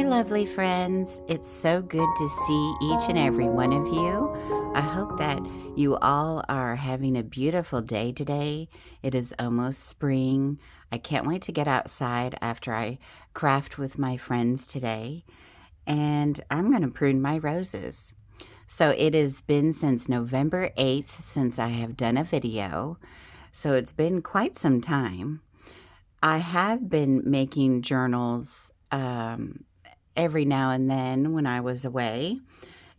Hi, lovely friends. It's so good to see each and every one of you. I hope that you all are having a beautiful day today. It is almost spring. I can't wait to get outside after I craft with my friends today. And I'm going to prune my roses. So it has been since November 8th since I have done a video. So it's been quite some time. I have been making journals every now and then when I was away.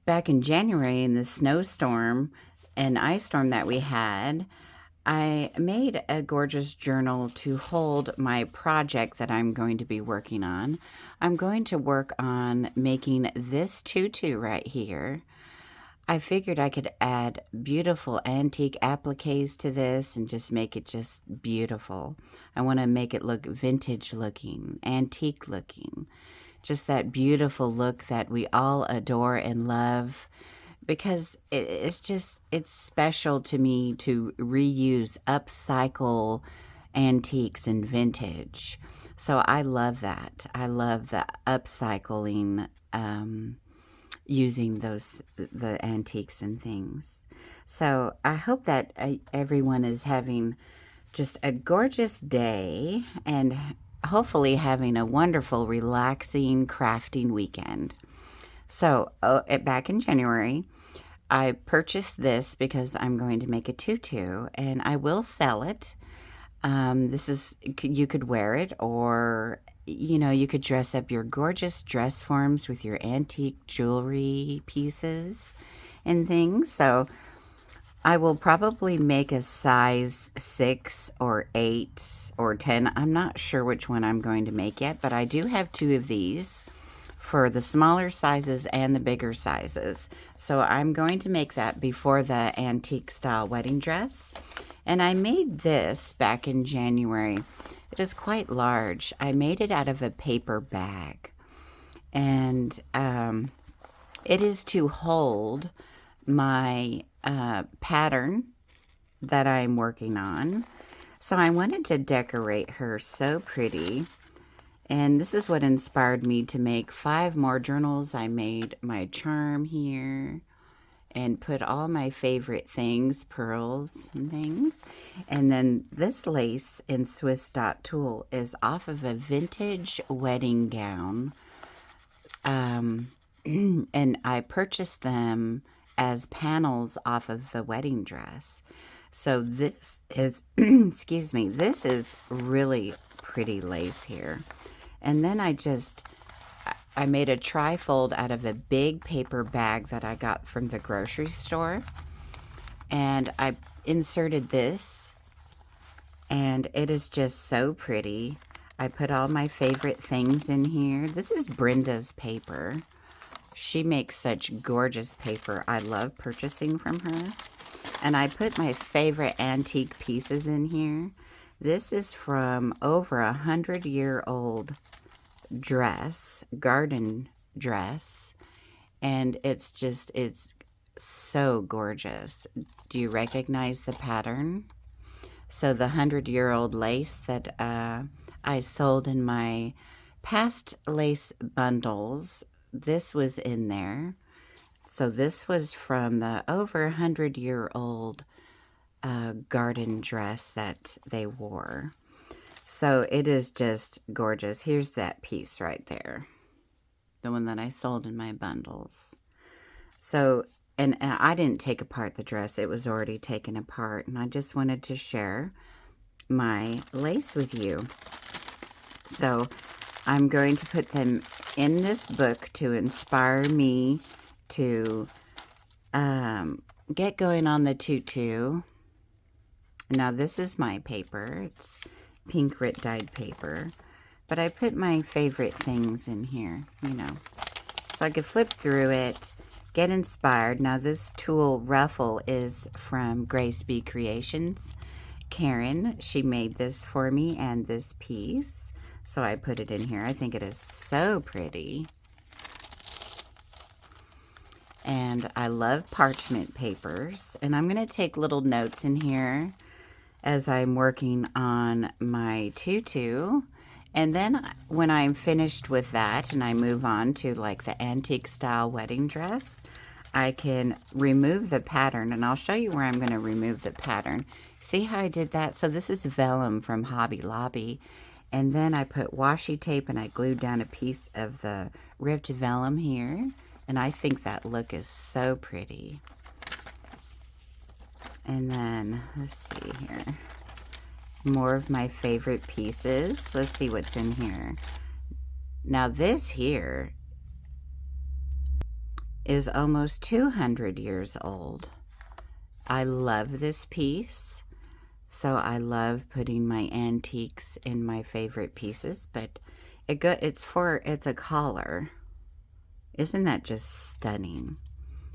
Back in January, in the snowstorm and ice storm that we had, I made a gorgeous journal to hold my project that I'm going to be working on. I'm going to work on making this tutu right here. I figured I could add beautiful antique appliques to this and just make it just beautiful. I want to make it look vintage looking, antique looking. Just that beautiful look that we all adore and love, because it's special to me to reuse, upcycle antiques and vintage. So I love that. I love the upcycling, using the antiques and things. So I hope that everyone is having just a gorgeous day and hopefully having a wonderful, relaxing, crafting weekend. So, back in January, I purchased this because I'm going to make a tutu and I will sell it. This is, you could wear it, or, you could dress up your gorgeous dress forms with your antique jewelry pieces and things. So, I will probably make a size 6 or 8 or 10. I'm not sure which one I'm going to make yet, but I do have 2 of these for the smaller sizes and the bigger sizes. So I'm going to make that before the antique style wedding dress. And I made this back in January. It is quite large. I made it out of a paper bag. And it is to hold my pattern that I'm working on. So I wanted to decorate her so pretty. And this is what inspired me to make 5 more journals. I made my charm here and put all my favorite things, pearls and things. And then this lace in Swiss dot tulle is off of a vintage wedding gown. And I purchased them as panels off of the wedding dress. So this is, excuse me, this is really pretty lace here. And then I made a trifold out of a big paper bag that I got from the grocery store. And I inserted this, and it is just so pretty. I put all my favorite things in here. This is Brenda's paper. She makes such gorgeous paper. I love purchasing from her. And I put my favorite antique pieces in here. This is from over 100-year-old dress, garden dress. And it's so gorgeous. Do you recognize the pattern? So the 100-year-old lace that I sold in my past lace bundles, this was in there. So this was from the over 100-year-old garden dress that they wore. So it is just gorgeous. Here's that piece right there, the one that I sold in my bundles. So, and I didn't take apart the dress. It was already taken apart, and I just wanted to share my lace with you. So I'm going to put them in this book to inspire me to get going on the tutu. Now this is my paper. It's pink Rit dyed paper. But I put my favorite things in here, So I could flip through it, get inspired. Now this tulle ruffle is from Grace B Creations. Karen, she made this for me and this piece. So I put it in here. I think it is so pretty. And I love parchment papers. And I'm going to take little notes in here as I'm working on my tutu. And then when I'm finished with that and I move on to like the antique style wedding dress, I can remove the pattern, and I'll show you where I'm going to remove the pattern. See how I did that? So this is vellum from Hobby Lobby. And then I put washi tape and I glued down a piece of the ripped vellum here. And I think that look is so pretty. And then, let's see here. More of my favorite pieces. Let's see what's in here. Now this here is almost 200 years old. I love this piece. So I love putting my antiques in my favorite pieces, but it's a collar. Isn't that just stunning?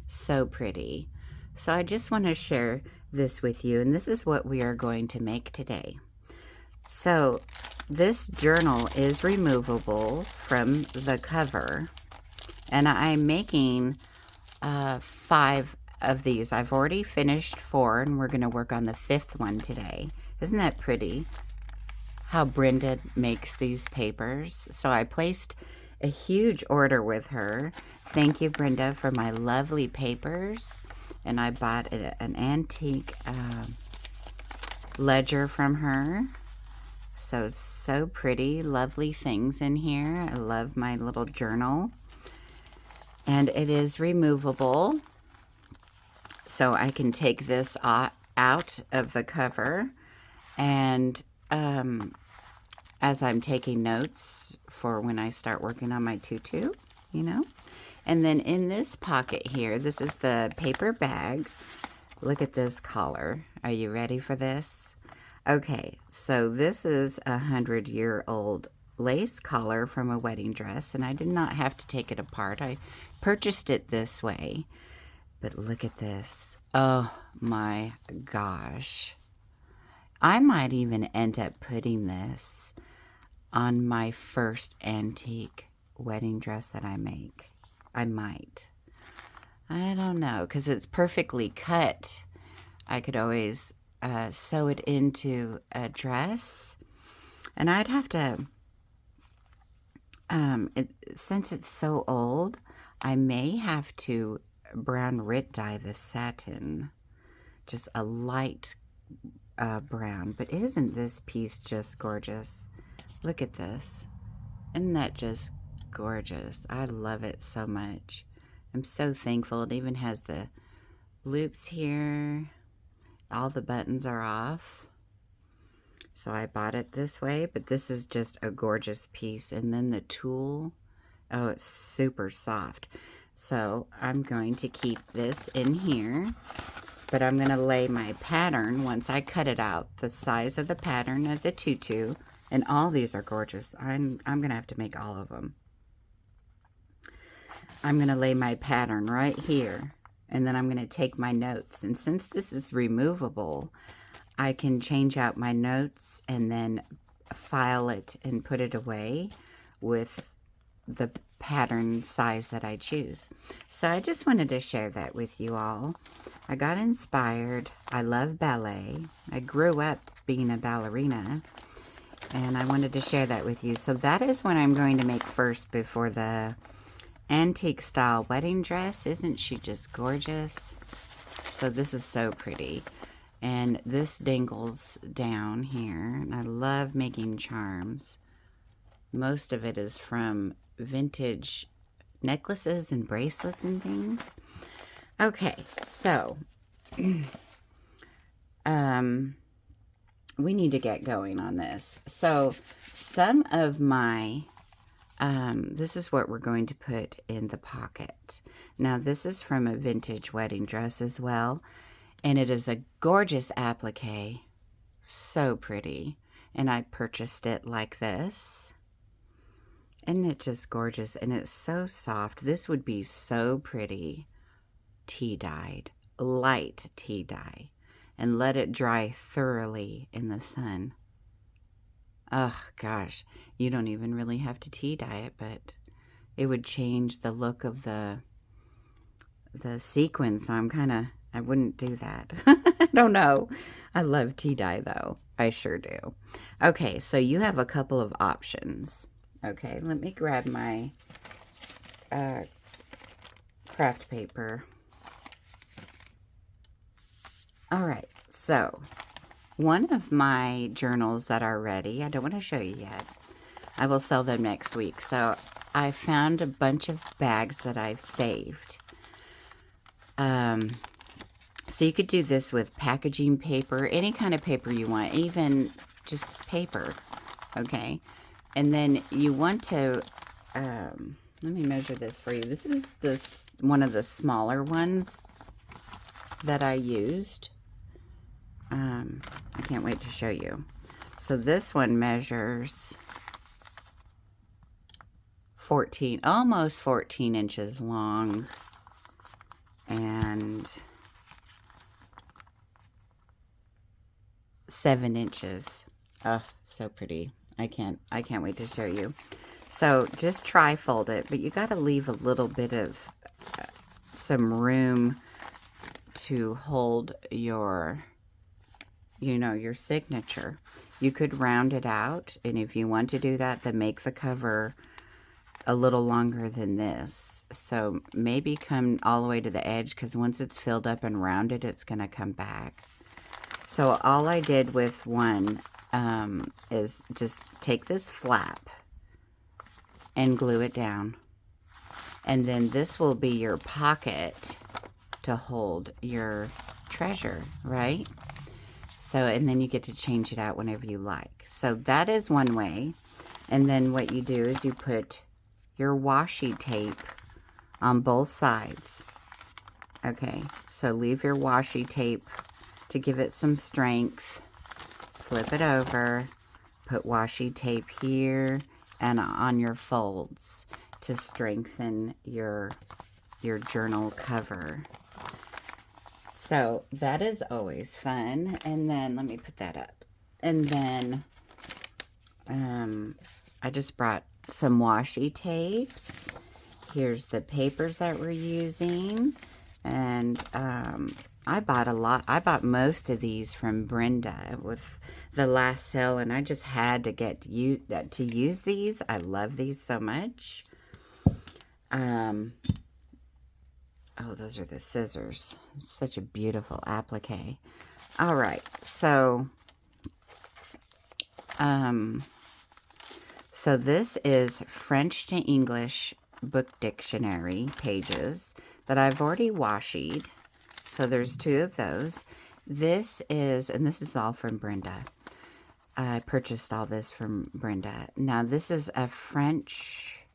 So pretty. So I just want to share this with you, and this is what we are going to make today. So this journal is removable from the cover, and I'm making 5 of these. I've already finished 4, and we're going to work on the 5th one today. Isn't that pretty? How Brenda makes these papers. So I placed a huge order with her. Thank you, Brenda, for my lovely papers. And I bought an antique ledger from her. So pretty, lovely things in here. I love my little journal. And it is removable. So I can take this out of the cover. And as I'm taking notes for when I start working on my tutu, you know. And then in this pocket here, this is the paper bag. Look at this collar. Are you ready for this? Okay, so this is a 100-year-old lace collar from a wedding dress, and I did not have to take it apart. I purchased it this way. But look at this. Oh my gosh. I might even end up putting this on my first antique wedding dress that I make. I might. I don't know, because it's perfectly cut. I could always sew it into a dress. And I'd have to, since it's so old, I may have to brown rit dye the satin. Just a light brown. But isn't this piece just gorgeous? Look at this. Isn't that just gorgeous? I love it so much. I'm so thankful. It even has the loops here. All the buttons are off. So I bought it this way, but this is just a gorgeous piece. And then the tulle, oh, it's super soft. So I'm going to keep this in here, but I'm going to lay my pattern once I cut it out, the size of the pattern of the tutu, and all these are gorgeous. I'm going to have to make all of them. I'm going to lay my pattern right here, and then I'm going to take my notes. And since this is removable, I can change out my notes and then file it and put it away with the pattern size that I choose. So I just wanted to share that with you all. I got inspired. I love ballet. I grew up being a ballerina, and I wanted to share that with you. So that is what I'm going to make first before the antique style wedding dress. Isn't she just gorgeous? So this is so pretty. And this dangles down here. And I love making charms. Most of it is from vintage necklaces and bracelets and things. Okay, so we need to get going on this. So some of my this is what we're going to put in the pocket. Now this is from a vintage wedding dress as well, and it is a gorgeous applique. So pretty. And I purchased it like this. Isn't it just gorgeous? And it's so soft. This would be so pretty tea dyed, light tea dye, and let it dry thoroughly in the sun. Oh gosh, you don't even really have to tea dye it, but it would change the look of the sequin. So I wouldn't do that. I don't know. I love tea dye though. I sure do. Okay, so you have a couple of options. Okay, let me grab my craft paper. All right, so one of my journals that are ready, I don't want to show you yet. I will sell them next week. So I found a bunch of bags that I've saved. So you could do this with packaging paper, any kind of paper you want, even just paper, okay? And then you want to, let me measure this for you. This is one of the smaller ones that I used. I can't wait to show you. So this one measures 14, almost 14 inches long, and 7 inches. Oh, so pretty. I can't wait to show you. So just tri-fold it, but you got to leave a little bit of some room to hold your, your signature. You could round it out, and if you want to do that, then make the cover a little longer than this. So maybe come all the way to the edge, because once it's filled up and rounded, it's going to come back. So all I did with one is just take this flap and glue it down. And then this will be your pocket to hold your treasure, right? So, and then you get to change it out whenever you like. So that is one way. And then what you do is you put your washi tape on both sides. Okay, so leave your washi tape to give it some strength. Flip it over, put washi tape here and on your folds to strengthen your journal cover. So that is always fun. And then let me put that up. And then I just brought some washi tapes. Here's the papers that we're using. And I bought a lot. I bought most of these from Brenda with the last sale, and I just had to get to use these. I love these so much. Oh, those are the scissors. It's such a beautiful applique. All right, so so this is French to English book dictionary pages that I've already washied. So there's 2 of those. This is, and this is all from Brenda. I purchased all this from Brenda. Now this is a French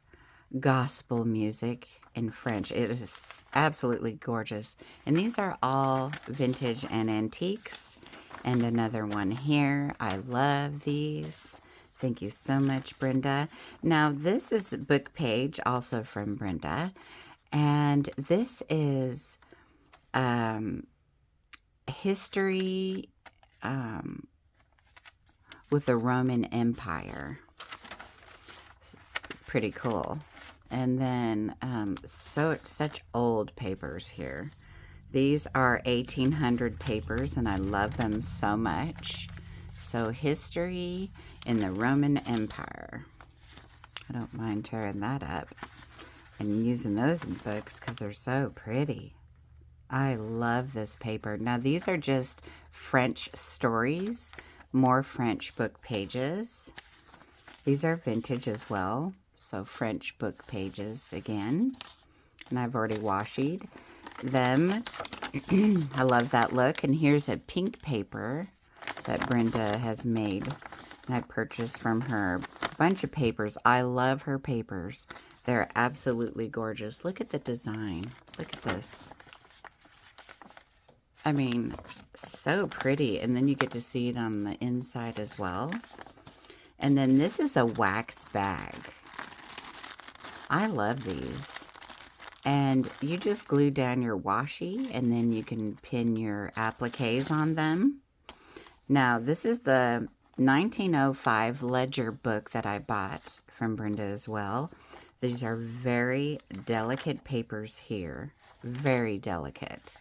gospel music in French. It is absolutely gorgeous. And these are all vintage and antiques. And another one here. I love these. Thank you so much, Brenda. Now this is a book page also from Brenda. And this is history with the Roman Empire. Pretty cool. And then such old papers here. These are 1800 papers, and I love them so much. So history in the Roman Empire. I don't mind tearing that up and using those in books because they're so pretty. I love this paper. Now these are just French stories, more French book pages. These are vintage as well. So French book pages again. And I've already washied them. I love that look. And here's a pink paper that Brenda has made. And I purchased from her a bunch of papers. I love her papers. They're absolutely gorgeous. Look at the design. Look at this. I mean, so pretty. And then you get to see it on the inside as well. And then this is a wax bag. I love these. And you just glue down your washi, and then you can pin your appliques on them. Now, this is the 1905 ledger book that I bought from Brenda as well. These are very delicate papers here. Very delicate.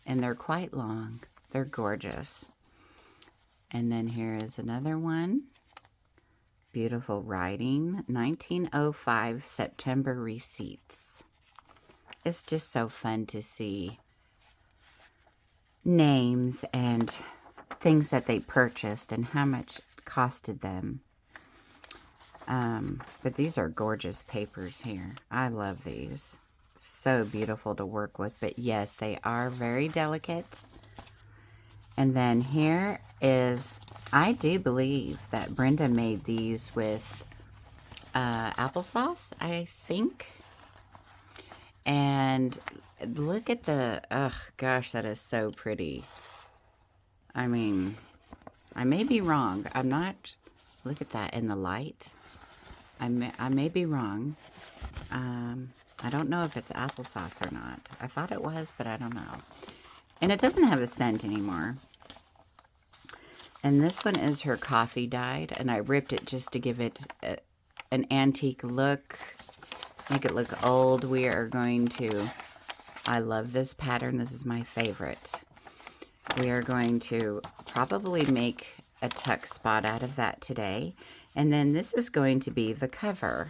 And they're quite long. They're gorgeous. And then here is another one. Beautiful writing, 1905 September receipts. It's just so fun to see names and things that they purchased and how much it costed them. But these are gorgeous papers here. I love these. So beautiful to work with. But yes, they are very delicate. And then here is, I do believe that Brenda made these with applesauce, I think. And look at the, oh gosh, that is so pretty. I mean, I may be wrong. I'm not, look at that in the light. I may be wrong. I don't know if it's applesauce or not. I thought it was, but I don't know. And it doesn't have a scent anymore. And this one is her coffee dyed, and I ripped it just to give it an antique look, make it look old. We are going to, I love this pattern. This is my favorite. We are going to probably make a tuck spot out of that today. And then this is going to be the cover.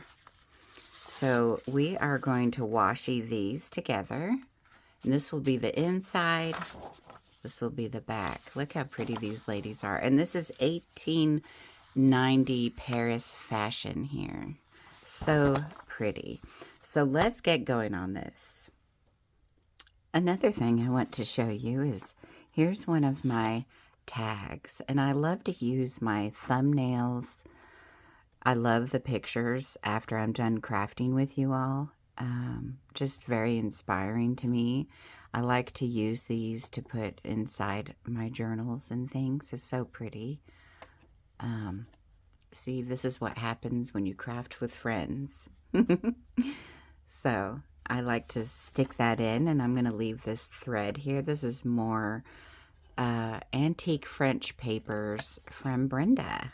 So we are going to washi these together. And this will be the inside. This will be the back. Look how pretty these ladies are. And this is 1890 Paris fashion here. So pretty. So let's get going on this. Another thing I want to show you is, here's one of my tags. And I love to use my thumbnails. I love the pictures after I'm done crafting with you all. Just very inspiring to me. I like to use these to put inside my journals and things. It's so pretty. See, this is what happens when you craft with friends. So I like to stick that in, and I'm going to leave this thread here. This is more antique French papers from Brenda.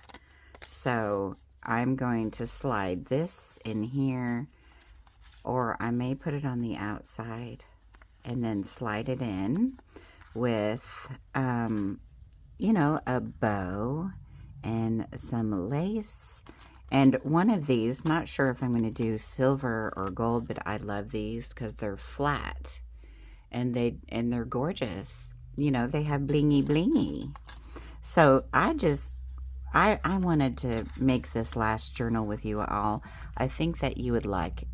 So I'm going to slide this in here, or I may put it on the outside and then slide it in with, you know, a bow and some lace. And one of these, not sure if I'm going to do silver or gold, but I love these because they're flat and they're gorgeous. You know, they have blingy blingy. So I wanted to make this last journal with you all. I think that you would like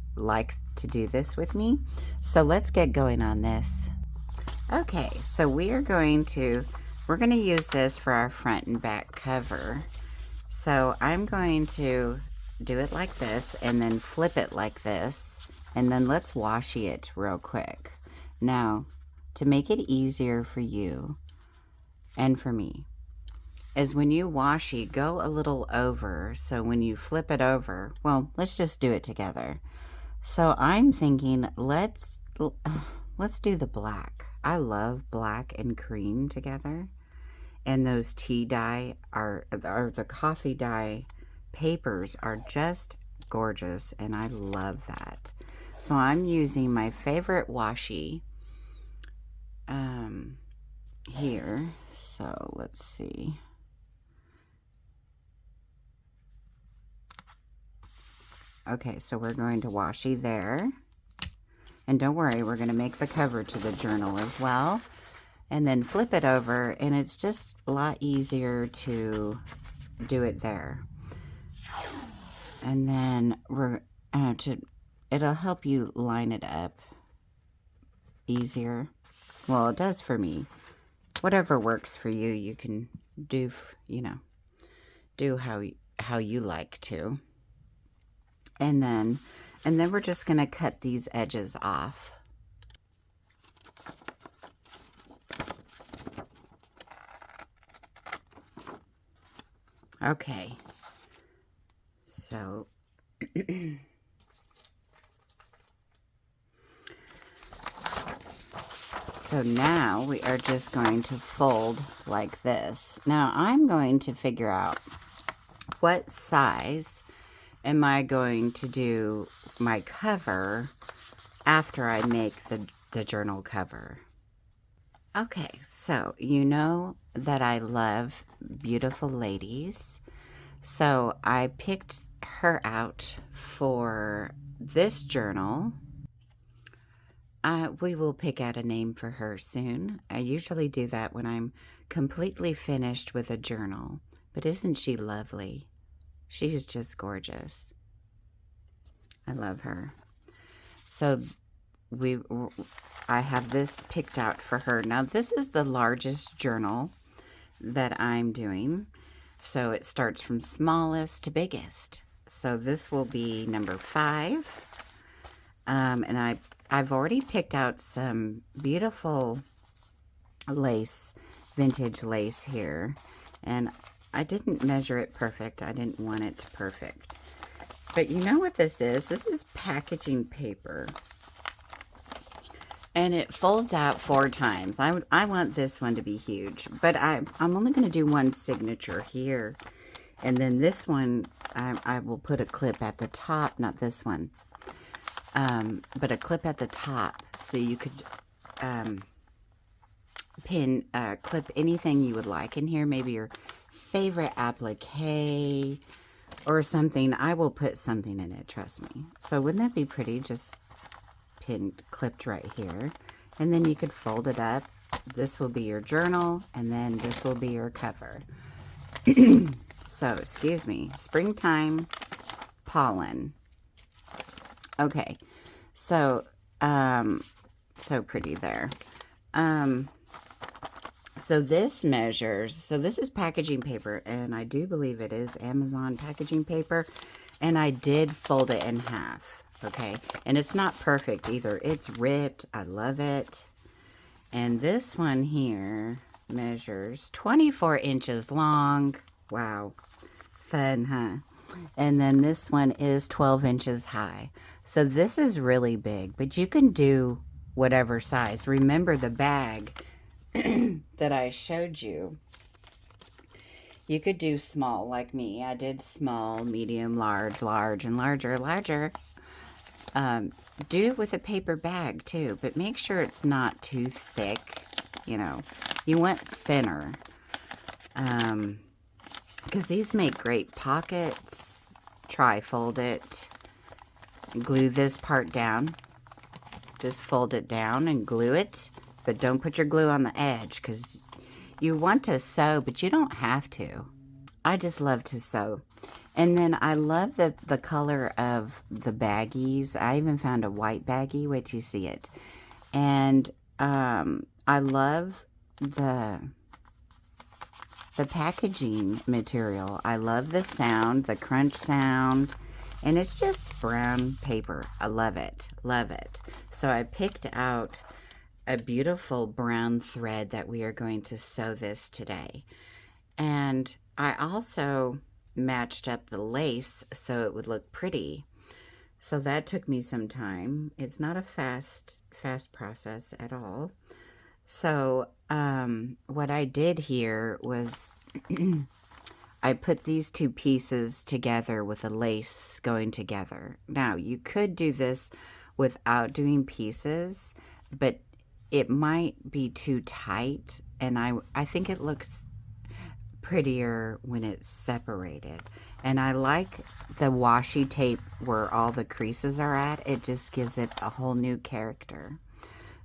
to do this with me. So let's get going on this. Okay, so we're going to use this for our front and back cover. So I'm going to do it like this and then flip it like this, and then let's washi it real quick. Now, to make it easier for you and for me, is when you washi, go a little over. So when you flip it over, well, let's just do it together. So I'm thinking, let's do the black. I love black and cream together. And those tea dye or the coffee dye papers are just gorgeous, and I love that. So I'm using my favorite washi here. So let's see. Okay, so we're going to washi there. And don't worry, we're going to make the cover to the journal as well. And then flip it over, and it's just a lot easier to do it there. And then it'll help you line it up easier. Well, it does for me. Whatever works for you, you can do, you know, do how you like to. And then we're just going to cut these edges off. Okay, so now we are just going to fold like this. Now I'm going to figure out what size am I going to do my cover after I make the journal cover. Okay, so you know that I love beautiful ladies. So I picked her out for this journal. We will pick out a name for her soon. I usually do that when I'm completely finished with a journal. But isn't she lovely? She is just gorgeous. I love her. So we I have this picked out for her. Now this is the largest journal that I'm doing. So it starts from smallest to biggest. So this will be number 5. And I've already picked out some beautiful lace, vintage lace here. And I didn't measure it perfect. I didn't want it perfect. But you know what this is? This is packaging paper. And it folds out 4 times. I want this one to be huge. But I'm only going to do one signature here. And then this one, I will put a clip at the top. Not this one. But a clip at the top. So you could clip anything you would like in here. Maybe your favorite applique or something. I will put something in it, trust me. So wouldn't that be pretty? Just clipped right here. And then you could fold it up. This will be your journal, and then this will be your cover. So, excuse me, springtime pollen. Okay, so, so pretty there. So this measures, so this is packaging paper, and I do believe it is Amazon packaging paper, and I did fold it in half, okay? And it's not perfect either. It's ripped. I love it. And this one here measures 24 inches long. Wow. Fun, huh? And then this one is 12 inches high. So this is really big, but you can do whatever size. Remember the bag that I showed you. You could do small like me. I did small, medium, large, large, and larger, larger. Do it with a paper bag too, but make sure it's not too thick. You know, you want thinner. Because these make great pockets. Tri-fold it. Glue this part down. Just fold it down and glue it. But don't put your glue on the edge because you want to sew, but you don't have to. I just love to sew. And then I love the color of the baggies. I even found a white baggie. Wait till you see it. And I love the packaging material. I love the sound, the crunch sound. And it's just brown paper. I love it. Love it. So I picked out a beautiful brown thread that we are going to sew this today. And I also matched up the lace so it would look pretty. So that took me some time. It's not a fast process at all. So what I did here was I put these 2 pieces together with the lace going together. Now you could do this without doing pieces, but it might be too tight, and I think it looks prettier when it's separated. And I like the washi tape where all the creases are at. It just gives it a whole new character.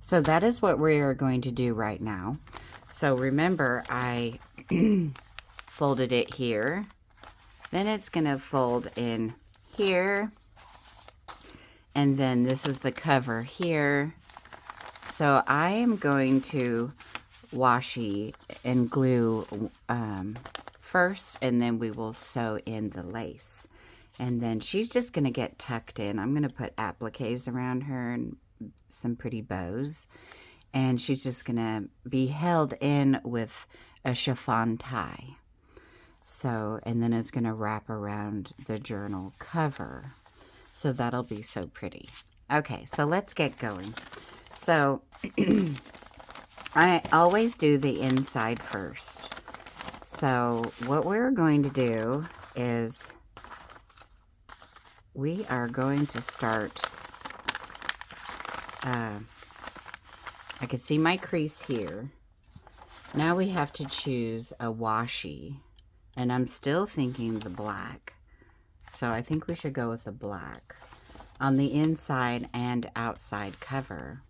So that is what we are going to do right now. So remember, I folded it here. Then it's going to fold in here. And then this is the cover here. So I am going to washi and glue first, and then we will sew in the lace. And then she's just going to get tucked in. I'm going to put appliques around her and some pretty bows. And she's just going to be held in with a chiffon tie. So, and then it's going to wrap around the journal cover. So that'll be so pretty. Okay, so let's get going. So, I always do the inside first. So, what we're going to do is we are going to start, I can see my crease here. Now we have to choose a washi. And I'm still thinking the black. So I think we should go with the black on the inside and outside cover.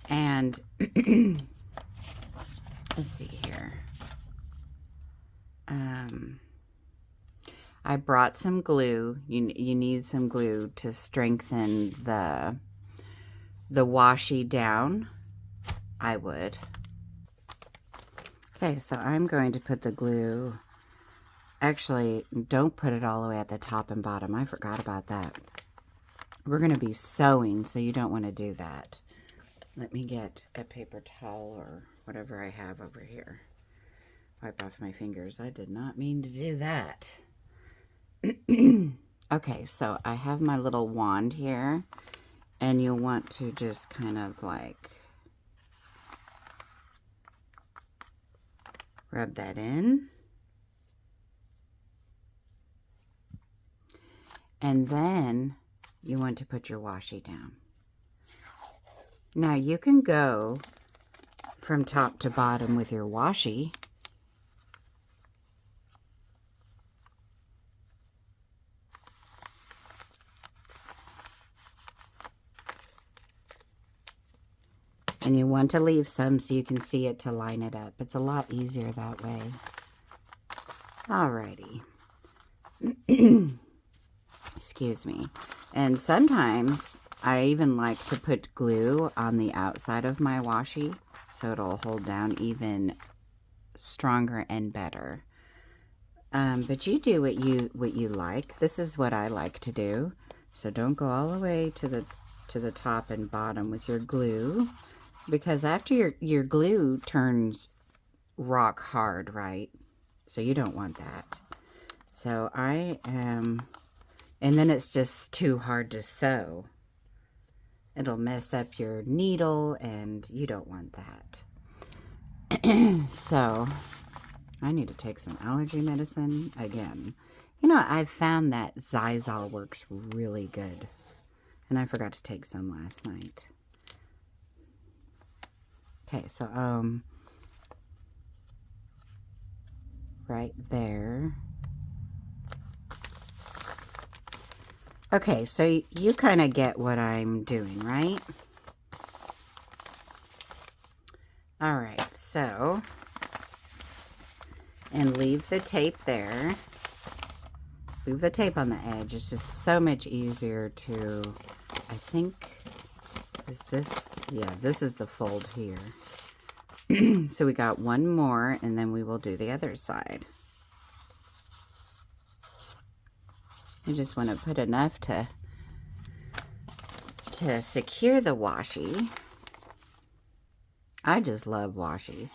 And let's see here. I brought some glue. You need some glue to strengthen the washi down. I would. Okay, so I'm going to put the glue. Actually, don't put it all the way at the top and bottom. I forgot about that. We're going to be sewing, so you don't want to do that. Let me get a paper towel or whatever I have over here. Wipe off my fingers. I did not mean to do that. Okay, so I have my little wand here, and you'll want to just kind of like rub that in. And then you want to put your washi down. Now you can go from top to bottom with your washi. And you want to leave some so you can see it to line it up. It's a lot easier that way. Alrighty. Excuse me. And sometimes I even like to put glue on the outside of my washi so it'll hold down even stronger and better. But you do what you like. This is what I like to do. So don't go all the way to the top and bottom with your glue, because after your glue turns rock hard, right? So you don't want that. So I am, and then it's just too hard to sew. It'll mess up your needle, and you don't want that. So I need to take some allergy medicine again. You know, I've found that thyself works really good. And I forgot to take some last night. Okay, so right there. Okay, so you kind of get what I'm doing, right? All right, so, and leave the tape there. Leave the tape on the edge. It's just so much easier to, I think, is this, yeah, this is the fold here. So we got one more, and then we will do the other side. I just want to put enough to secure the washi. I just love washi.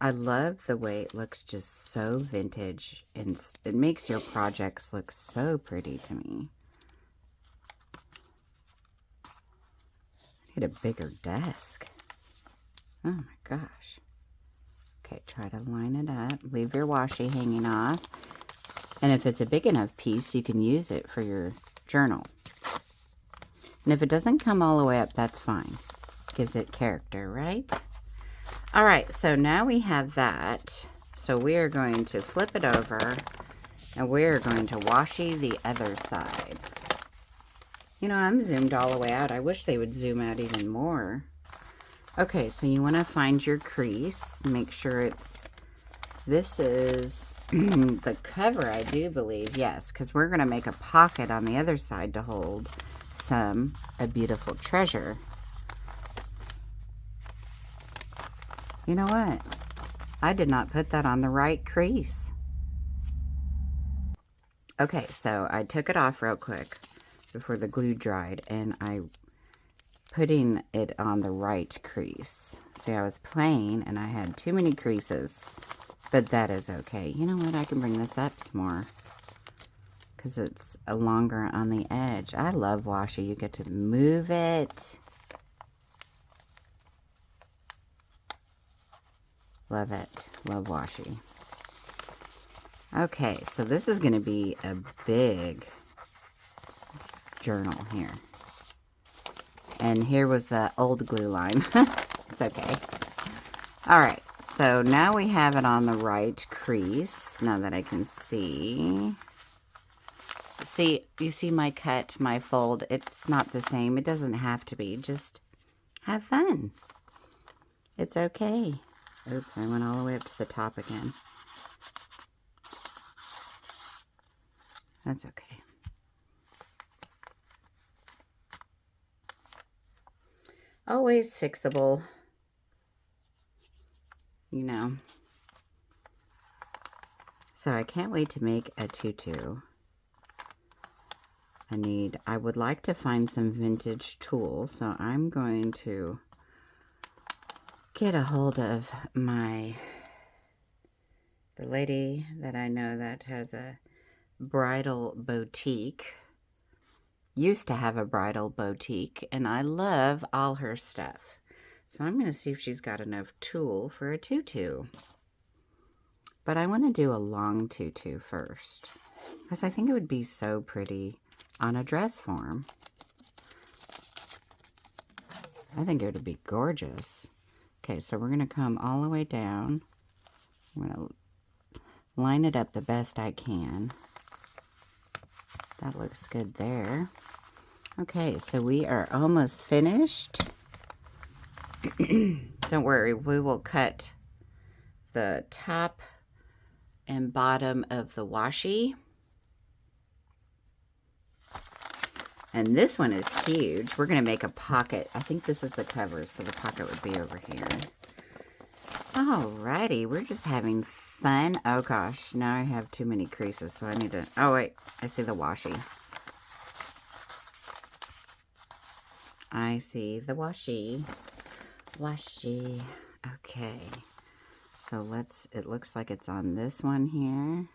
I love the way it looks, just so vintage, and it makes your projects look so pretty to me. I need a bigger desk. Oh my gosh. Okay, try to line it up. Leave your washi hanging off. And if it's a big enough piece, you can use it for your journal. And if it doesn't come all the way up, that's fine. Gives it character, right? All right, so now we have that. So we are going to flip it over, and we're going to washi the other side. You know, I'm zoomed all the way out. I wish they would zoom out even more. Okay, so you want to find your crease. Make sure it's, this is the cover, I do believe. Yes, because we're going to make a pocket on the other side to hold a beautiful treasure. You know what? I did not put that on the right crease. Okay, so I took it off real quick before the glue dried, and I putting it on the right crease. See, I was playing and I had too many creases, but that is okay. You know what? I can bring this up some more because it's longer on the edge. I love washi. You get to move it. Love it. Love washi. Okay, so this is going to be a big journal here. And here was the old glue line. It's okay. All right, So now we have it on the right crease, now that I can see. See, you see my cut, my fold, it's not the same. It doesn't have to be. Just have fun. It's okay. Oops, I went all the way up to the top again. That's okay. Always fixable. You know. So I can't wait to make a tutu. I would like to find some vintage tulle, so I'm going to get a hold of the lady that I know that has a bridal boutique, used to have a bridal boutique, and I love all her stuff. So I'm going to see if she's got enough tulle for a tutu. But I want to do a long tutu first, because I think it would be so pretty on a dress form. I think it would be gorgeous. Okay, so we're going to come all the way down. I'm going to line it up the best I can. That looks good there. Okay, so we are almost finished. Don't worry, we will cut the top and bottom of the washi. And this one is huge. We're going to make a pocket. I think this is the cover, so the pocket would be over here. Alrighty, we're just having fun. Oh gosh, now I have too many creases, so I need to... Oh wait, I see the washi. I see the washi. Washi. Okay. So it looks like it's on this one here.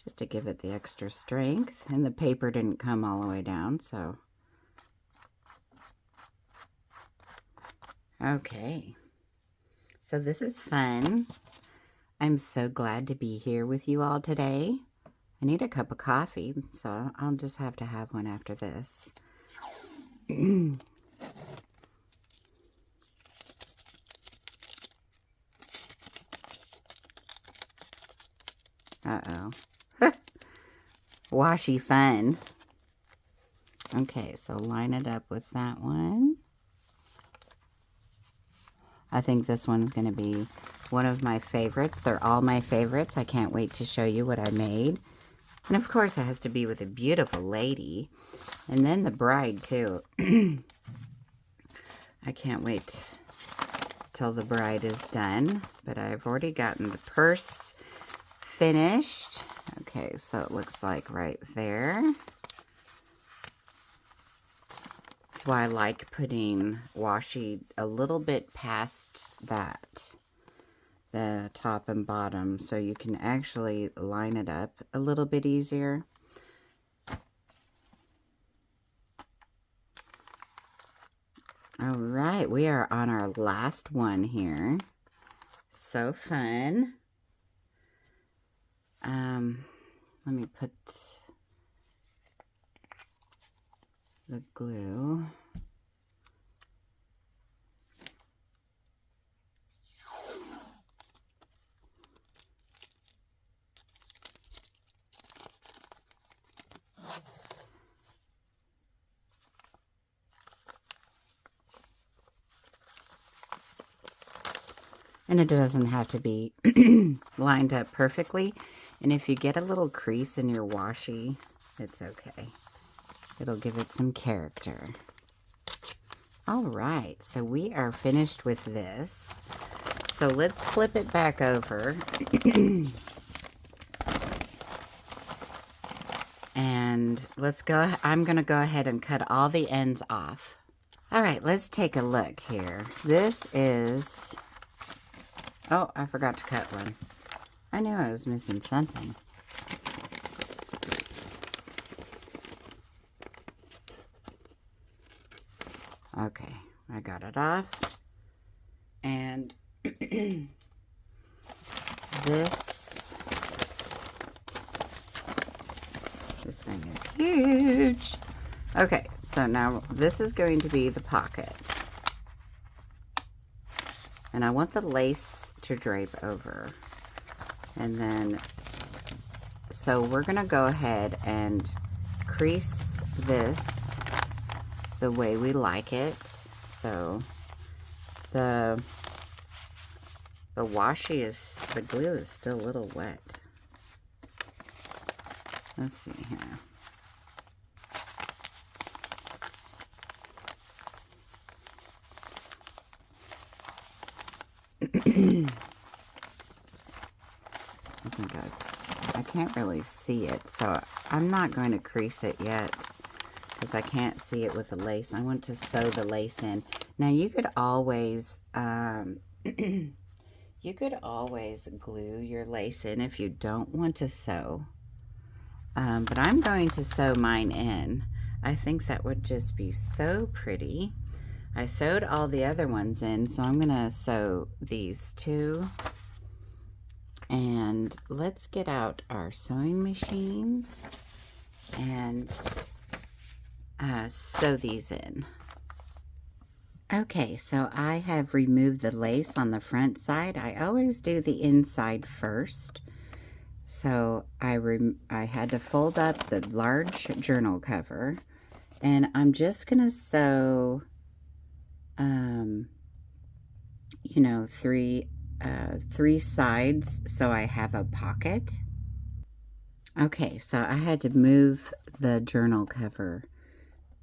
Just to give it the extra strength. And the paper didn't come all the way down, so. Okay. So this is fun. I'm so glad to be here with you all today. I need a cup of coffee, so I'll just have to have one after this. Uh-oh. Washi fun. Okay, so line it up with that one. I think this one's going to be one of my favorites. They're all my favorites. I can't wait to show you what I made. And of course, it has to be with a beautiful lady. And then the bride, too. I can't wait till the bride is done. But I've already gotten the purse finished. Okay, so it looks like right there. That's why I like putting washi a little bit past that, the top and bottom, so you can actually line it up a little bit easier. All right, we are on our last one here. So fun. Let me put the glue. And it doesn't have to be lined up perfectly. And if you get a little crease in your washi, it's okay. It'll give it some character. All right, so we are finished with this. So let's flip it back over. And let's go, I'm gonna go ahead and cut all the ends off. All right, let's take a look here. This is, oh, I forgot to cut one. I knew I was missing something. Okay, I got it off. And this huge. Okay, so now this is going to be the pocket. And I want the lace to drape over. And then, so we're going to go ahead and crease this the way we like it. So the washi is, the glue is still a little wet. Let's see here. I can't really see it, so I'm not going to crease it yet because I can't see it with the lace. I want to sew the lace in. Now you could always you could always glue your lace in if you don't want to sew. But I'm going to sew mine in. I think that would just be so pretty. I sewed all the other ones in, so I'm going to sew these two. And let's get out our sewing machine and sew these in. Okay, so I have removed the lace on the front side. I always do the inside first. So I had to fold up the large journal cover, and I'm just going to sew, you know, three sides so I have a pocket. Okay, so I had to move the journal cover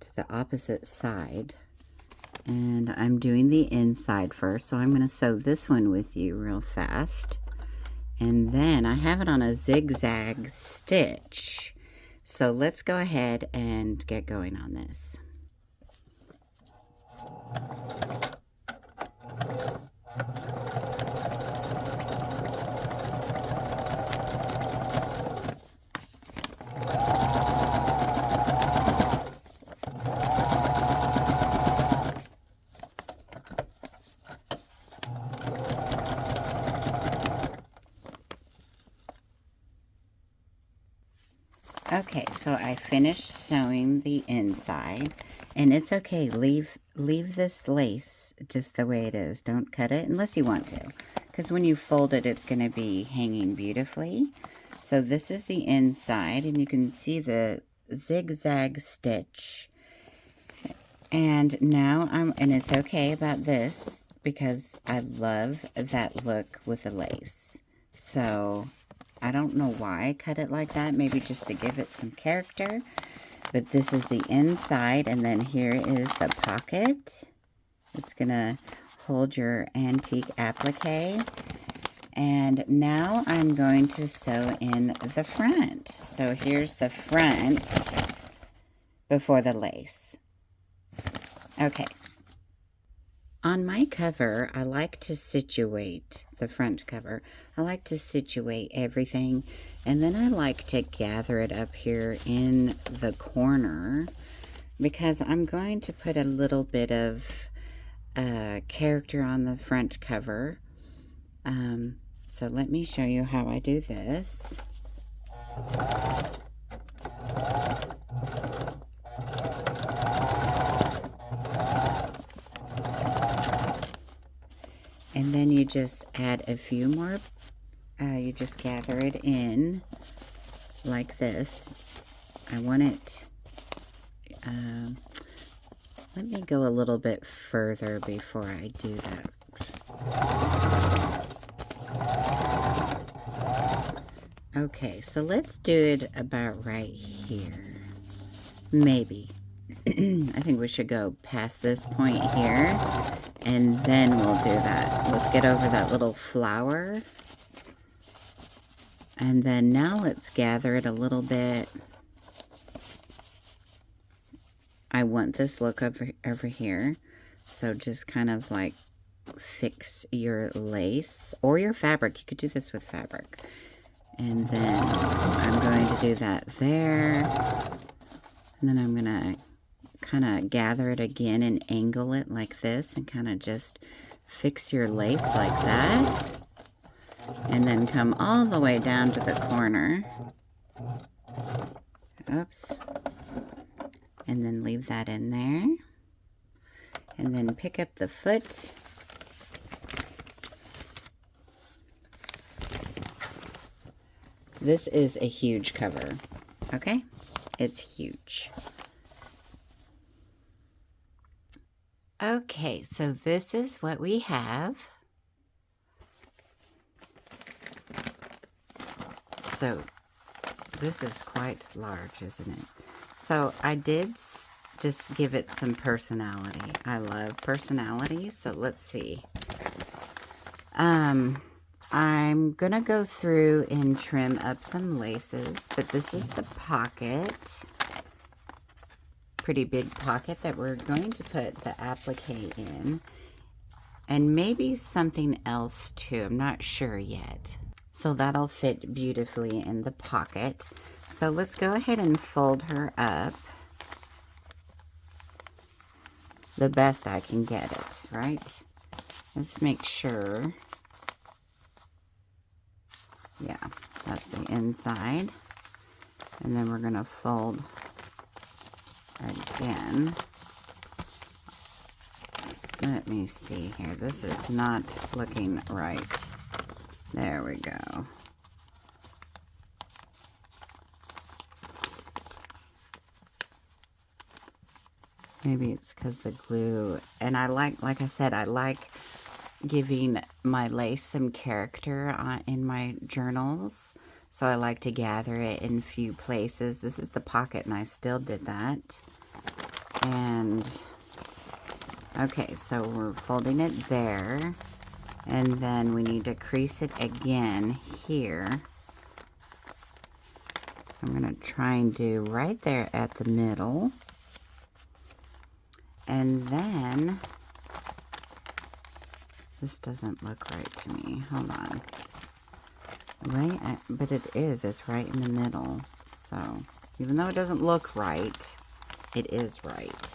to the opposite side, and I'm doing the inside first, so I'm going to sew this one with you real fast. And then I have it on a zigzag stitch. So let's go ahead and get going on this. Okay, so I finished sewing the inside, and it's okay. Leave this lace just the way it is. Don't cut it unless you want to, because when you fold it, it's going to be hanging beautifully. So this is the inside, and you can see the zigzag stitch. And now and it's okay about this because I love that look with the lace. So I don't know why I cut it like that, maybe just to give it some character. But this is the inside, and then here is the pocket. It's gonna hold your antique applique. And now I'm going to sew in the front. So here's the front before the lace. Okay. On my cover, I like to situate, the front cover, I like to situate everything, and then I like to gather it up here in the corner because I'm going to put a little bit of character on the front cover. So let me show you how I do this. And then you just add a few more, you just gather it in like this. I want it, let me go a little bit further before I do that. Okay, so let's do it about right here. Maybe. I think we should go past this point here, and then we'll do that. Let's get over that little flower. And then now let's gather it a little bit. I want this look over here. So just kind of like fix your lace or your fabric. You could do this with fabric. And then I'm going to do that there. And then I'm going to kind of gather it again and angle it like this and kind of just fix your lace like that. And then come all the way down to the corner. Oops. and then leave that in there. And then pick up the foot. This is a huge cover, okay? It's huge. Okay, so this is what we have. So this is quite large, isn't it? So I did just give it some personality. I love personality, so let's see. I'm gonna go through and trim up some laces, but this is the pocket. Pretty big pocket that we're going to put the applique in. And maybe something else too, I'm not sure yet. So that'll fit beautifully in the pocket. So let's go ahead and fold her up the best I can get it, right? Let's make sure. Yeah, that's the inside. And then we're going to fold again. Let me see here. This is not looking right. There we go. Maybe it's because the glue, and I like I said, I like giving my lace some character in my journals. So I like to gather it in a few places. This is the pocket, and I still did that. And, okay, so we're folding it there. And then we need to crease it again here. I'm going to try and do right there at the middle. And then, this doesn't look right to me. Hold on. Right, but it is. It's right in the middle. So, even though it doesn't look right, it is right.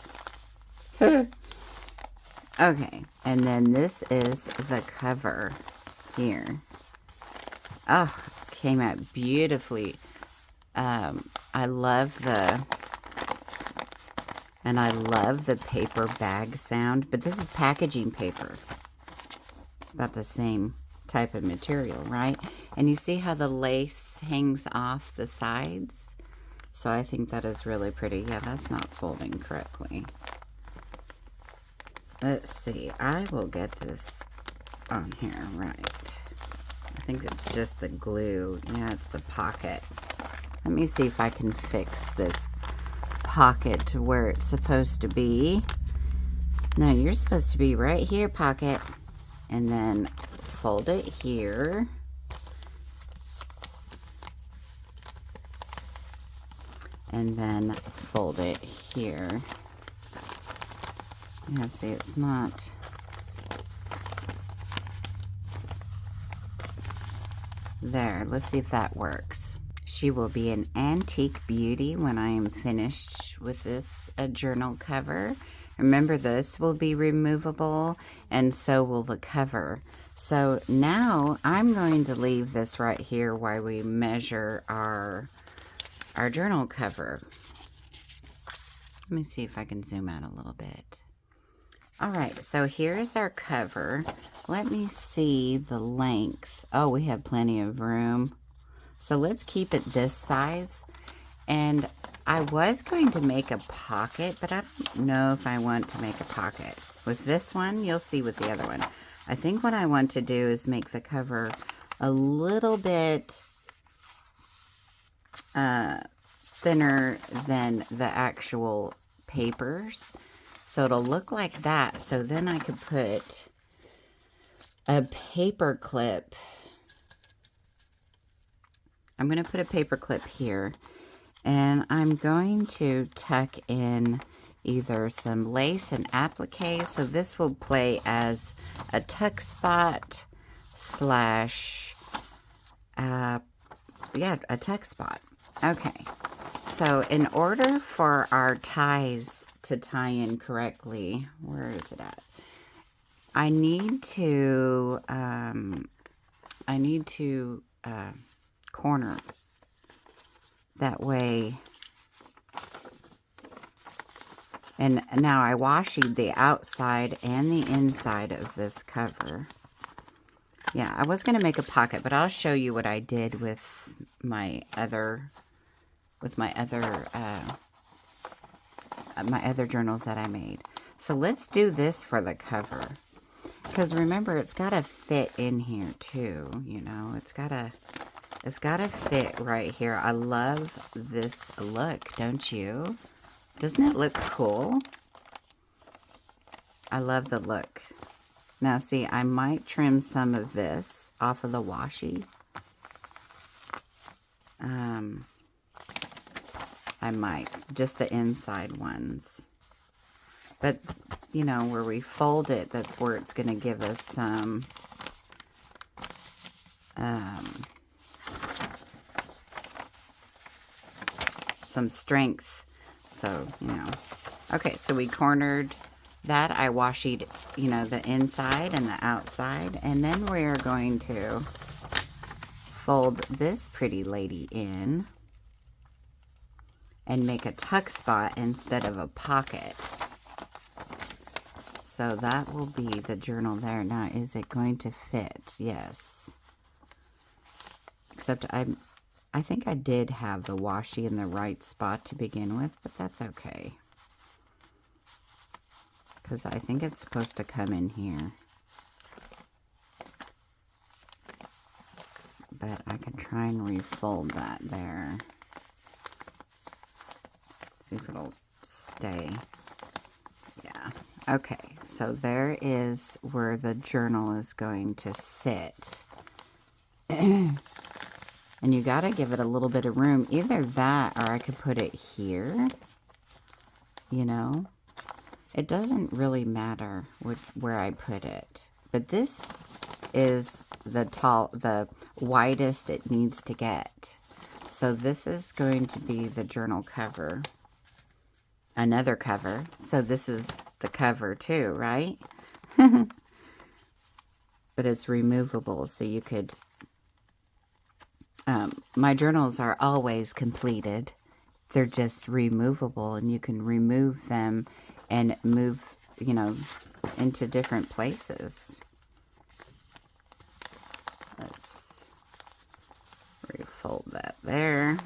Okay, and then this is the cover here. Oh, came out beautifully. I love the paper bag sound, but this is packaging paper. It's about the same type of material, right? And you see how the lace hangs off the sides? So I think that is really pretty. Yeah, that's not folding correctly. Let's see. I will get this on here right. I think it's just the glue. Yeah, it's the pocket. Let me see if I can fix this pocket to where it's supposed to be. No, you're supposed to be right here, pocket. And then fold it here. And then fold it here. Yeah, see, it's not. There, let's see if that works. She will be an antique beauty when I am finished with this journal cover. Remember, this will be removable, and so will the cover. So now I'm going to leave this right here while we measure our journal cover. Let me see if I can zoom out a little bit. All right, so here is our cover. Let me see the length. Oh, we have plenty of room. So let's keep it this size. And I was going to make a pocket, but I don't know if I want to make a pocket. With this one, you'll see with the other one. I think what I want to do is make the cover a little bit thinner than the actual papers. So it'll look like that. So then I could put a paper clip. I'm going to put a paper clip here. And I'm going to tuck in either some lace and applique. So this will play as a tuck spot slash, a tuck spot. Okay. So in order for our ties to tie in correctly, where is it at? I need to corner. That way And now I washied the outside and the inside of this cover. Yeah, I was going to make a pocket, but I'll show you what I did with my other my other journals that I made. So let's do this for the cover. Because remember, it's got to fit in here too, you know. It's got to fit right here. I love this look, don't you? Doesn't it look cool? I love the look. Now see, I might trim some of this off of the washi. I might, just the inside ones. But, you know, where we fold it, that's where it's going to give us some strength. So, you know. Okay, so we cornered that. I washied, you know, the inside and the outside. And then we're going to fold this pretty lady in and make a tuck spot instead of a pocket. So that will be the journal there. Now, is it going to fit? Yes. Except I think I did have the washi in the right spot to begin with, but that's okay. Because I think it's supposed to come in here. But I can try and refold that there. See if it'll stay. Yeah. Okay, so there is where the journal is going to sit. And you got to give it a little bit of room. Either that or I could put it here. You know? It doesn't really matter where I put it. But this is the widest it needs to get. So this is going to be the journal cover. Another cover. So this is the cover too, right? But it's removable, so you could... my journals are always completed. They're just removable, and you can remove them and move, you know, into different places. Let's refold that there.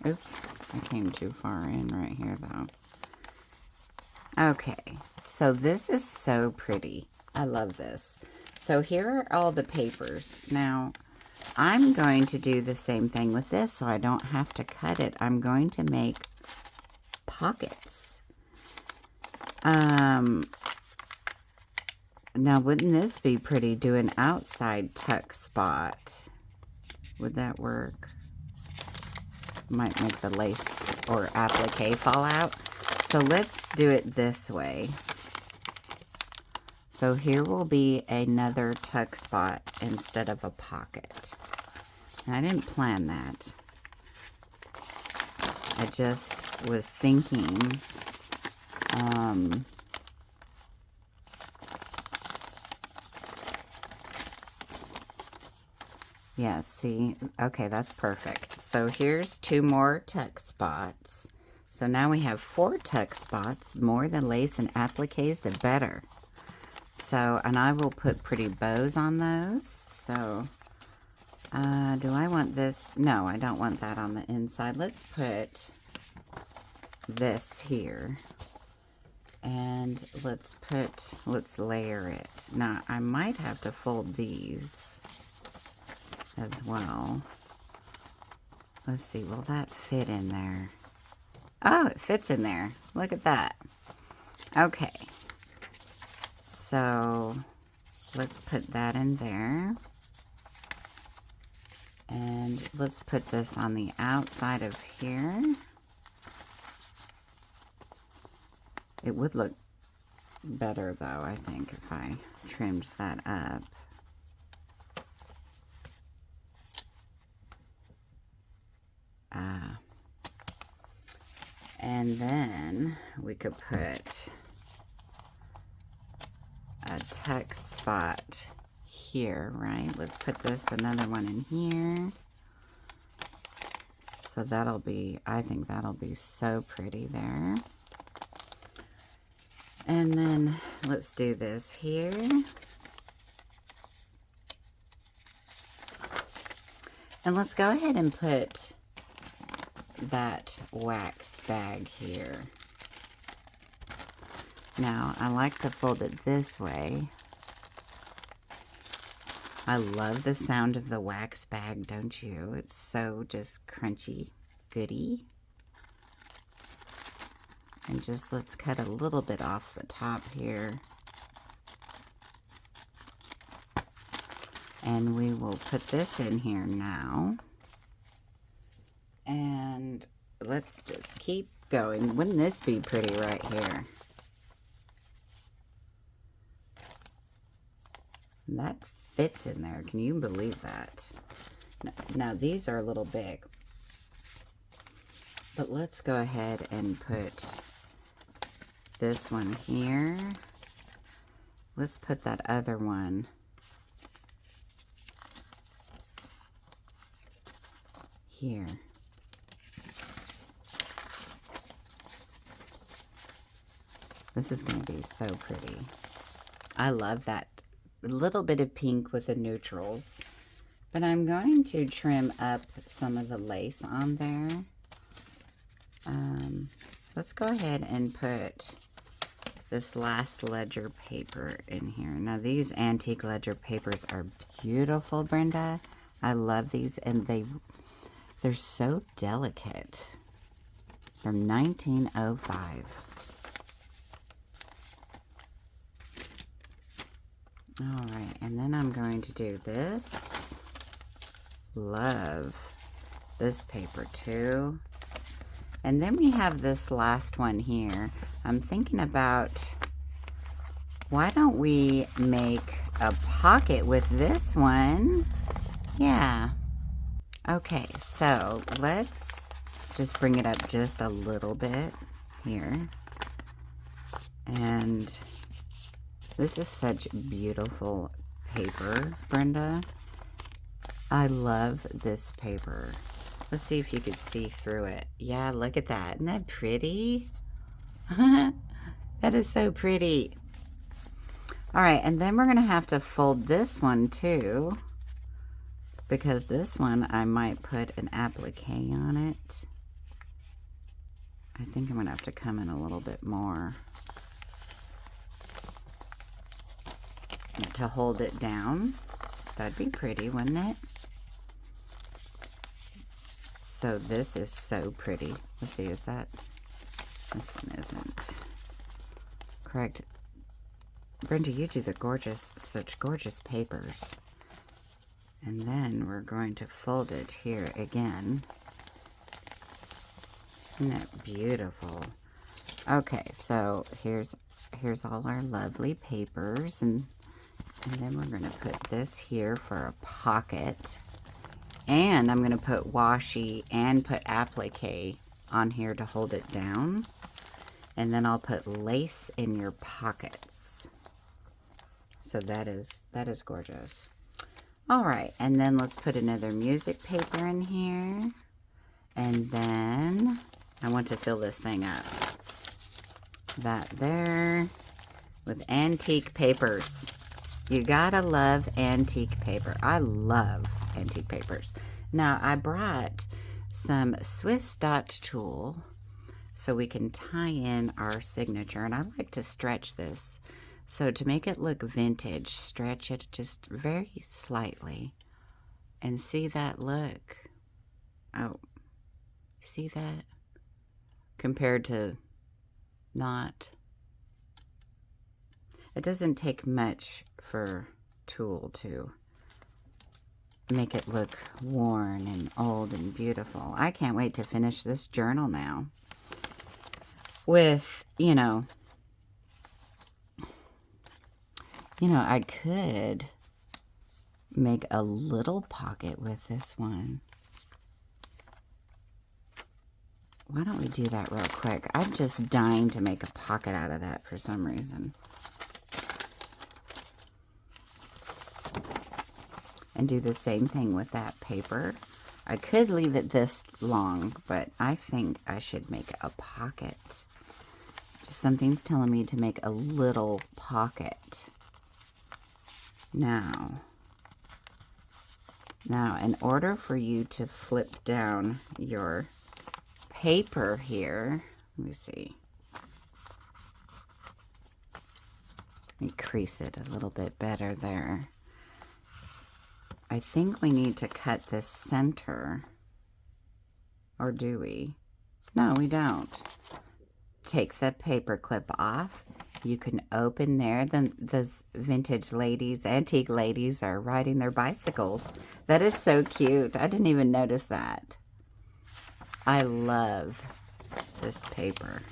Oops, I came too far in right here, though. Okay, so this is so pretty. I love this. So here are all the papers. Now, I'm going to do the same thing with this so I don't have to cut it. I'm going to make pockets. Now, wouldn't this be pretty? Do an outside tuck spot. Would that work? Might make the lace or applique fall out. So let's do it this way. So here will be another tuck spot instead of a pocket. And I didn't plan that. I just was thinking, yeah, see, okay, that's perfect. So here's 2 more tuck spots. So now we have 4 tuck spots. More the lace and appliques, the better. So, and I will put pretty bows on those. So, do I want this? No, I don't want that on the inside. Let's put this here. And let's layer it. Now, I might have to fold these as well. Let's see, will that fit in there? Oh, it fits in there. Look at that. Okay. So, let's put that in there. And let's put this on the outside of here. It would look better, though, I think, if I trimmed that up. And then we could put a tuck spot here, right? Let's put another one in here. So that'll be, I think that'll be so pretty there. And then let's do this here. And let's go ahead and put that wax bag here. Now, I like to fold it this way. I love the sound of the wax bag, don't you? It's so just crunchy, goody. And just let's cut a little bit off the top here. And we will put this in here now. And let's just keep going. Wouldn't this be pretty right here? And that fits in there. Can you believe that? Now these are a little big. But let's go ahead and put this one here. Let's put that other one here. This is going to be so pretty. I love that little bit of pink with the neutrals. But I'm going to trim up some of the lace on there. Let's go ahead and put this last ledger paper in here. Now these antique ledger papers are beautiful, Brenda. I love these, and they're so delicate. From 1905. All right, and then I'm going to do this. Love this paper too. And then we have this last one here. I'm thinking about, why don't we make a pocket with this one? Yeah. Okay, so let's just bring it up just a little bit here. And this is such beautiful paper, Brenda. I love this paper. Let's see if you could see through it. Yeah, look at that. Isn't that pretty? That is so pretty. All right, and then we're going to have to fold this one too, because this one I might put an applique on it. I think I'm going to have to come in a little bit more to hold it down. That'd be pretty, wouldn't it? So this is so pretty. Let's see, is that, this one isn't. Correct. Brenda, you do such gorgeous papers. And then we're going to fold it here again. Isn't that beautiful? Okay, so here's all our lovely papers, and then we're going to put this here for a pocket. And I'm going to put washi and put applique on here to hold it down. And then I'll put lace in your pockets. So that is gorgeous. All right, and then let's put another music paper in here. And then I want to fill this thing up. That there with antique papers. You gotta love antique paper. I love antique papers. Now, I brought some Swiss dot tulle so we can tie in our signature. And I like to stretch this. So to make it look vintage, stretch it just very slightly. And see that look? Oh, see that? Compared to not. It doesn't take much for tulle to make it look worn and old and beautiful. I can't wait to finish this journal now. With, I could make a little pocket with this one. Why don't we do that real quick? I'm just dying to make a pocket out of that for some reason. And do the same thing with that paper. I could leave it this long, but I think I should make a pocket something's telling me to make a little pocket. Now, in order for you to flip down your paper here, let me see. Let me crease it a little bit better there. I think we need to cut this center. Or do we? No, we don't. Take the paper clip off. You can open there. Then those vintage ladies, antique ladies are riding their bicycles. That is so cute. I didn't even notice that. I love this paper.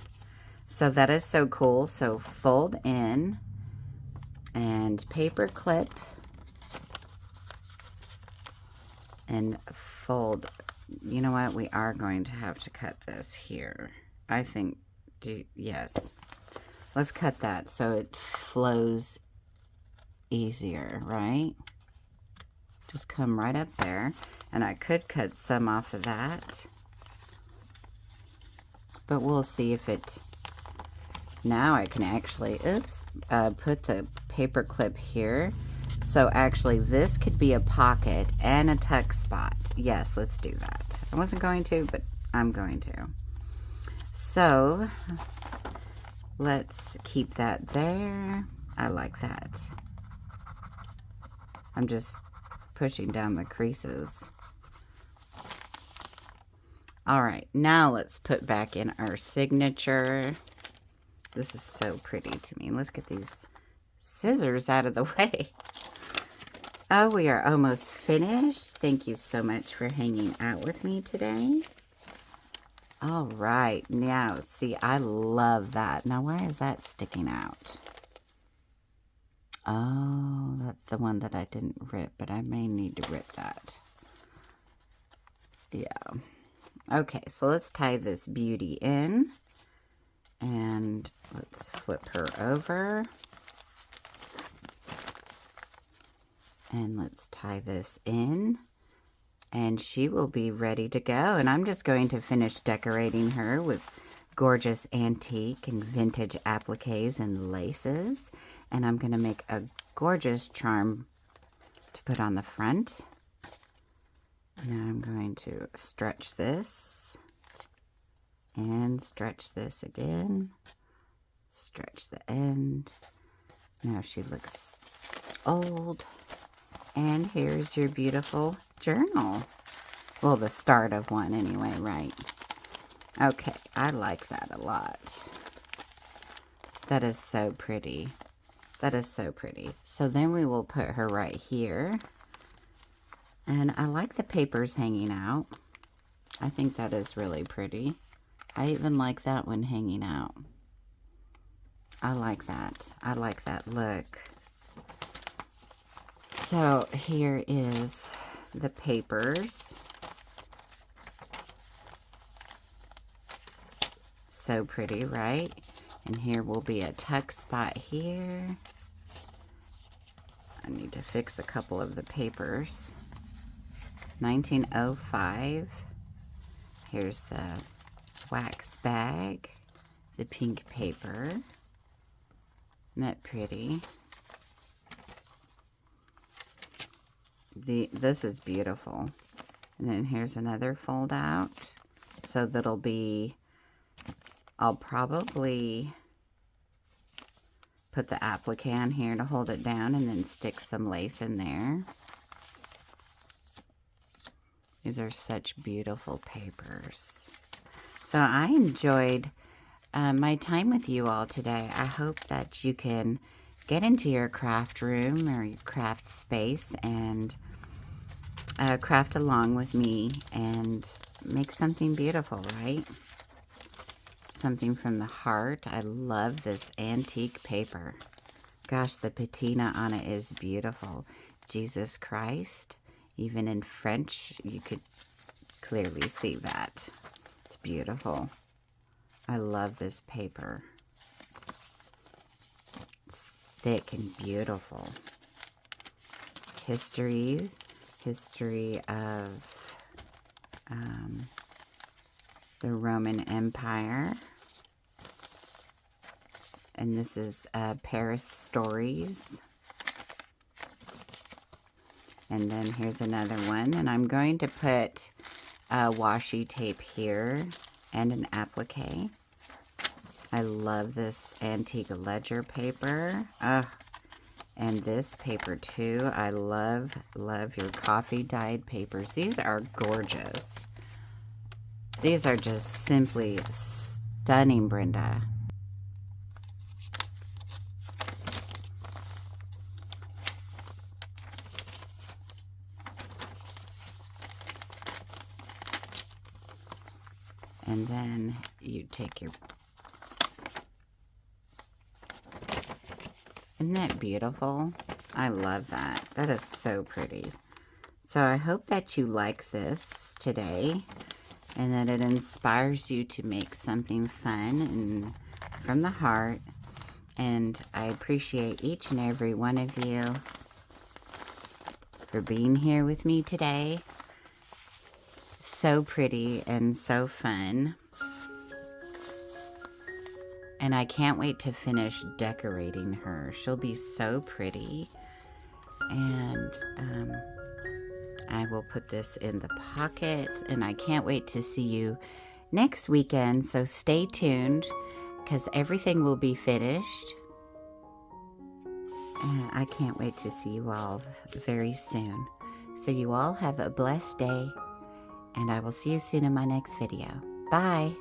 So that is so cool. So fold in and paper clip and fold. You know what? We are going to have to cut this here. I think, yes. Let's cut that so it flows easier, right? Just come right up there. And I could cut some off of that. But we'll see if it... Now I can actually, put the paper clip here. So actually this could be a pocket and a tuck spot. Yes, let's do that. I wasn't going to, but I'm going to. So let's keep that there. I like that. I'm just pushing down the creases. All right, now let's put back in our signature. This is so pretty to me. Let's get these scissors out of the way. Oh, we are almost finished. Thank you so much for hanging out with me today. All right, now, see, I love that. Now, why is that sticking out? Oh, that's the one that I didn't rip, but I may need to rip that. Yeah. Okay, so let's tie this beauty in. And let's flip her over. And let's tie this in. And she will be ready to go. And I'm just going to finish decorating her with gorgeous antique and vintage appliques and laces. And I'm going to make a gorgeous charm to put on the front. Now I'm going to stretch this. And stretch this again. Stretch the end. Now she looks old. And here's your beautiful journal. Well, the start of one anyway, right? Okay, I like that a lot. That is so pretty. That is so pretty. So then we will put her right here. And I like the papers hanging out. I think that is really pretty. I even like that one hanging out. I like that. I like that look. So here is the papers. So pretty, right? And here will be a tuck spot here. I need to fix a couple of the papers. 1905. Here's the wax bag, the pink paper. Isn't that pretty? This is beautiful. And then here's another fold out. So that'll be, I'll probably put the applique on here to hold it down and then stick some lace in there. These are such beautiful papers. So I enjoyed my time with you all today. I hope that you can get into your craft room or your craft space and craft along with me and make something beautiful, right? Something from the heart. I love this antique paper. Gosh, the patina on it is beautiful. Jesus Christ. Even in French, you could clearly see that. It's beautiful. I love this paper. It's thick and beautiful. History of the Roman Empire. And this is Paris Stories. And then here's another one. And I'm going to put washi tape here and an applique. I love this antique ledger paper. And this paper too. I love your coffee dyed papers. These are gorgeous. These are just simply stunning, Brenda. And then you take your... Isn't that beautiful? I love that. That is so pretty. So I hope that you like this today and that it inspires you to make something fun and from the heart. And I appreciate each and every one of you for being here with me today. So pretty and so fun. And I can't wait to finish decorating her. She'll be so pretty. And I will put this in the pocket. And I can't wait to see you next weekend. So stay tuned because everything will be finished. And I can't wait to see you all very soon. So you all have a blessed day. And I will see you soon in my next video. Bye.